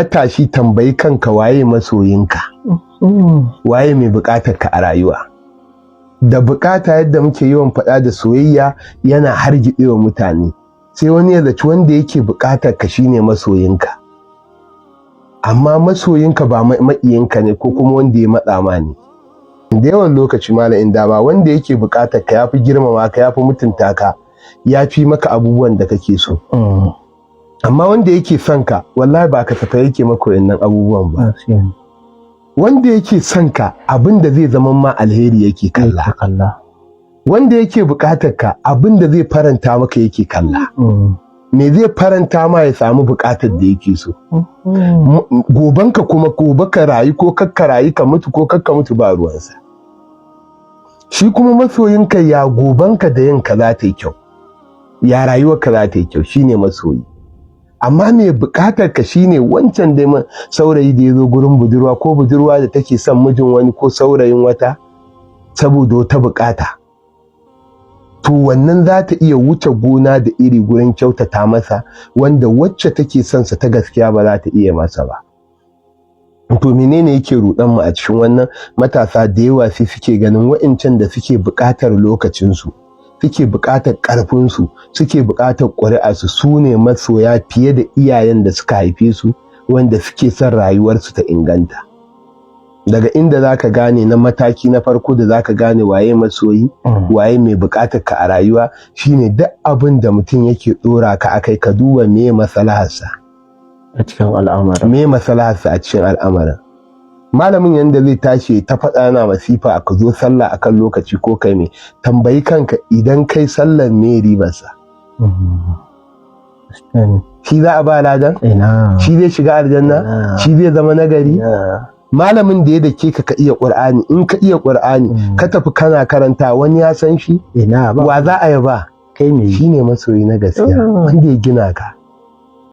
matashi tambayi kanka waye masoyinka, waye mai buƙatar ka a rayuwa. Da buƙata yadda muke yawan faɗa da soyayya yana hargitsewa mutane, sai wani ya zaci wanda yake buƙatar ka shine masoyinka, amma masoyinka ba maƙiyinka ne ko kuma wanda ya matsa ma ne. Da yawan lokaci malam inda ba wanda yake buƙatar ka yafi girmama ka, yafi mutunta ka, yafi maka abubuwan da kake so. Amma wanda yake son ka wallahi ba kasafai yake maka wannan abubuwan ba. Wanda yake son ka abin da zai zama ma alheri yake kalla. Wanda yake buƙatar ka abin da zai faranta maka yake kalla. Me zai faranta ma ya samu buƙatar da yake so. Gobanka kuma gobe ka rayu ko kakka rayu, ka mutu ko kakka mutu, ba ruwansa. Shi kuma masoyinka ya gobanka da yinka za ta yi kyau, ya rayuwarka za ta yi kyau, shine masoyi. Amma mai buƙatar ka shine wancan dai saurayi da ya zo gurin budurwa, ko budurwa da take son mijin wani ko saurayin wata saboda wata buƙata, to wannan za ta iya wuce gona da iri gurin kyautata masa, wanda wacce take son sa ta gaskiya ba za ta iya masa ba. To menene yake ruɗan mu a cikin wannan? Matasa da yawa sai suke ganin wa'incan da suke buƙatar lokacinsu, suke buƙatar ƙarfinsu, suke buƙatar ƙuri'arsu, su ne masoya fiye da iyayen da suka haife su, wanda suke son rayuwarsu ta inganta. Daga inda za ka gane na mataki na farko da za ka gane waye masoyi, waye mai buƙatar ka a rayuwa, shine duk abin da mutum yake ɗora ka akai ka duba me maslaharsa a cikin al'amarin. Me maslaharsa a cikin al'amarin. Malamin yanda zai tashi ta faɗa na masifa a ka zo sallah akan lokaci ko kai me, tambayi kanka idan kai sallar me ribarsa. Shi za a ba ladan? Shi zai shiga aljanna? Shi zai zama nagari? Malamin da ya dake ka iya Qur'ani, in ka iya Qur'ani ka tafi kana karanta, wani ya san shi? Wa za a yaba? Kai me? Shine masoyi na gaskiya, wanda ya gina ka.